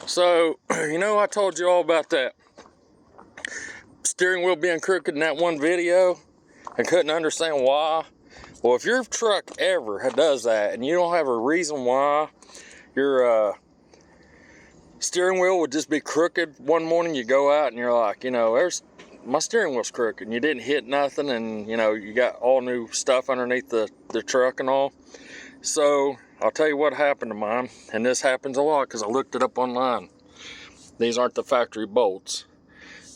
So, you know, I told you all about that steering wheel being crooked in that one video and couldn't understand why. Well, if your truck ever does that and you don't have a reason why your steering wheel would just be crooked one morning, you go out and you're like, you know, my steering wheel's crooked and you didn't hit nothing, and you know, you got all new stuff underneath the truck and all. So I'll tell you what happened to mine, and this happens a lot because I looked it up online. These aren't the factory bolts,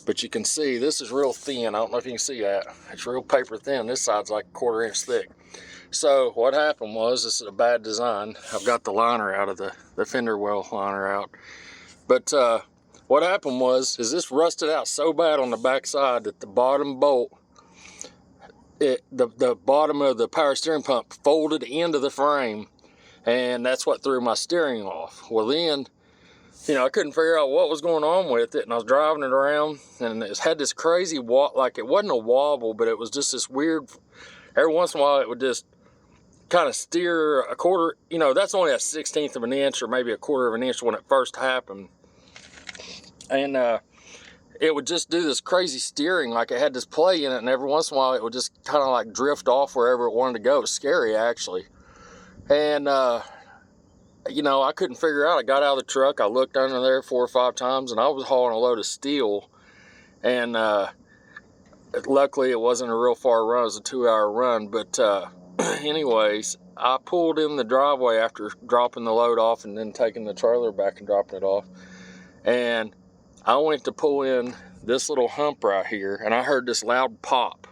but you can see this is real thin. I don't know if you can see that. It's real paper thin. This side's like a 1/4 inch thick. So what happened was, this is a bad design. I've got the liner out of the fender well liner out. But what happened was, this rusted out so bad on the back side that the bottom bolt, the bottom of the power steering pump folded into the frame, and that's what threw my steering off. Well then, you know, I couldn't figure out what was going on with it, and I was driving it around, and it had this crazy like it wasn't a wobble, but it was just this weird, every once in a while it would just kind of steer a quarter, you know, that's only a 1/16 of an inch or maybe a 1/4 of an inch when it first happened. And it would just do this crazy steering, like it had this play in it, and every once in a while it would just kind of like drift off wherever it wanted to go. It was scary, actually. And you know, I couldn't figure out. I got out of the truck, I looked under there 4 or 5 times, and I was hauling a load of steel, and luckily it wasn't a real far run. It was a 2-hour run. But anyways, I pulled in the driveway after dropping the load off and then taking the trailer back and dropping it off, and I went to pull in this little hump right here, and I heard this loud pop.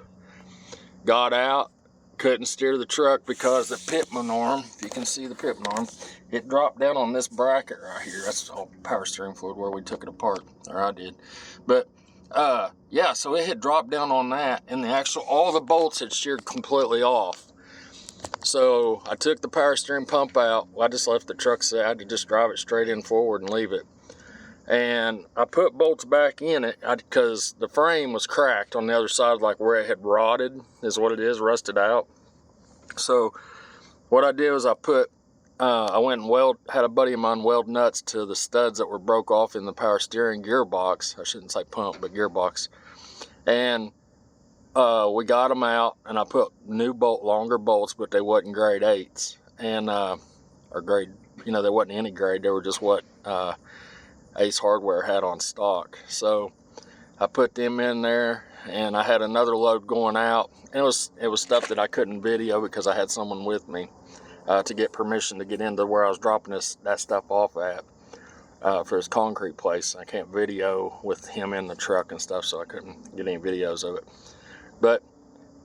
Got out, couldn't steer the truck because the pitman arm, if you can see the pitman arm, it dropped down on this bracket right here. That's all power steering fluid where we took it apart, or I did. But yeah, so it had dropped down on that, and all the bolts had sheared completely off. So I took the power steering pump out. Well, I just left the truck set. I had to just drive it straight in forward and leave it. And I put bolts back in it because the frame was cracked on the other side, like where it had rotted is what it is, rusted out. So what I did was I went and had a buddy of mine weld nuts to the studs that were broke off in the power steering gearbox. I shouldn't say pump, but gearbox. And we got them out, and I put new longer bolts, but they wasn't grade 8s, and or grade, you know, they wasn't any grade. They were just what Ace Hardware had on stock. So I put them in there, and I had another load going out. And it was stuff that I couldn't video because I had someone with me to get permission to get into where I was dropping that stuff off at for his concrete place. I can't video with him in the truck and stuff, so I couldn't get any videos of it. But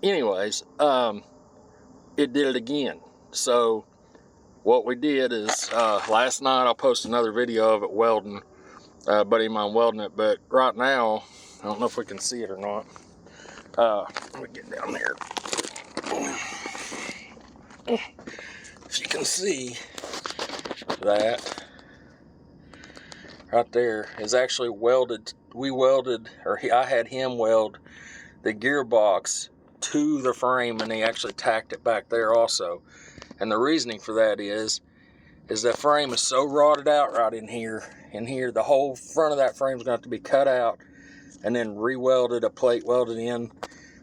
anyways, it did it again. So what we did is last night I'll post another video of it welding. Buddy of mine welding it, but right now I don't know if we can see it or not. Let me get down there. If you can see that right there is actually welded. I had him weld the gearbox to the frame, and he actually tacked it back there also. And the reasoning for that is that frame is so rotted out right in here. The whole front of that frame is going to have to be cut out and then re-welded, a plate welded in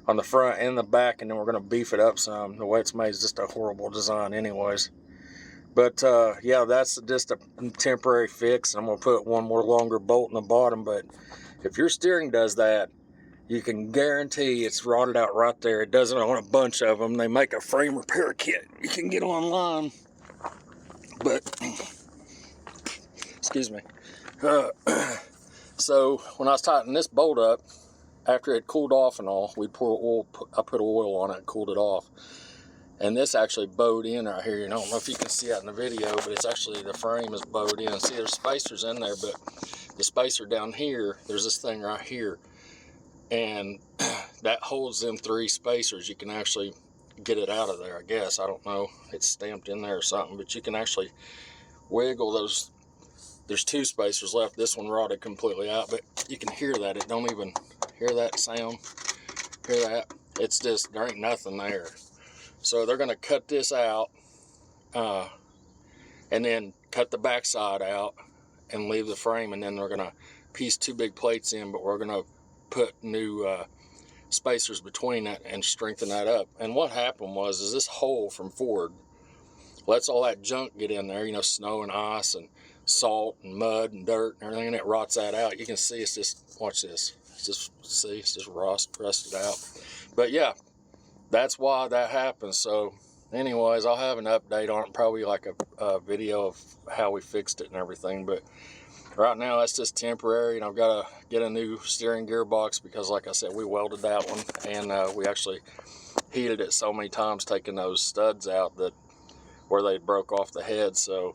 on the front and the back, and then we're going to beef it up some. The way it's made is just a horrible design anyways. But yeah, that's just a temporary fix. I'm going to put one more longer bolt in the bottom, but if your steering does that, you can guarantee it's rotted out right there. It does it on a bunch of them. They make a frame repair kit you can get online. But, excuse me. So when I was tightening this bolt up, after it cooled off and all, we'd pour oil. I put oil on it and cooled it off. And this actually bowed in right here. And I don't know if you can see that in the video, but it's actually, the frame is bowed in. See, there's spacers in there, but the spacer down here, there's this thing right here. And that holds them 3 spacers. You can actually get it out of there, I guess. I don't know. It's stamped in there or something, but you can actually wiggle those. There's 2 spacers left. This one rotted completely out, but you can hear that. It don't even hear that sound. Hear that? It's just, there ain't nothing there. So they're going to cut this out and then cut the back side out and leave the frame, and then we're gonna piece 2 big plates in, but we're gonna put new spacers between that and strengthen that up. And what happened was, is this hole from Ford lets all that junk get in there, you know, snow and ice and salt and mud and dirt and everything, and it rots that out. You can see it's just, watch this, it's just rusted out. But yeah, that's why that happens. So anyways, I'll have an update on it, probably like a video of how we fixed it and everything. But right now that's just temporary, and I've got to get a new steering gearbox because, like I said, we welded that one, and we actually heated it so many times taking those studs out that where they broke off the head, so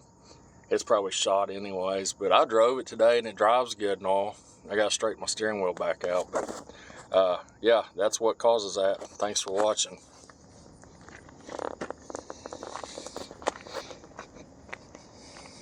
it's probably shot anyways. But I drove it today and it drives good and all. I got to straighten my steering wheel back out, but yeah, that's what causes that. Thanks for watching.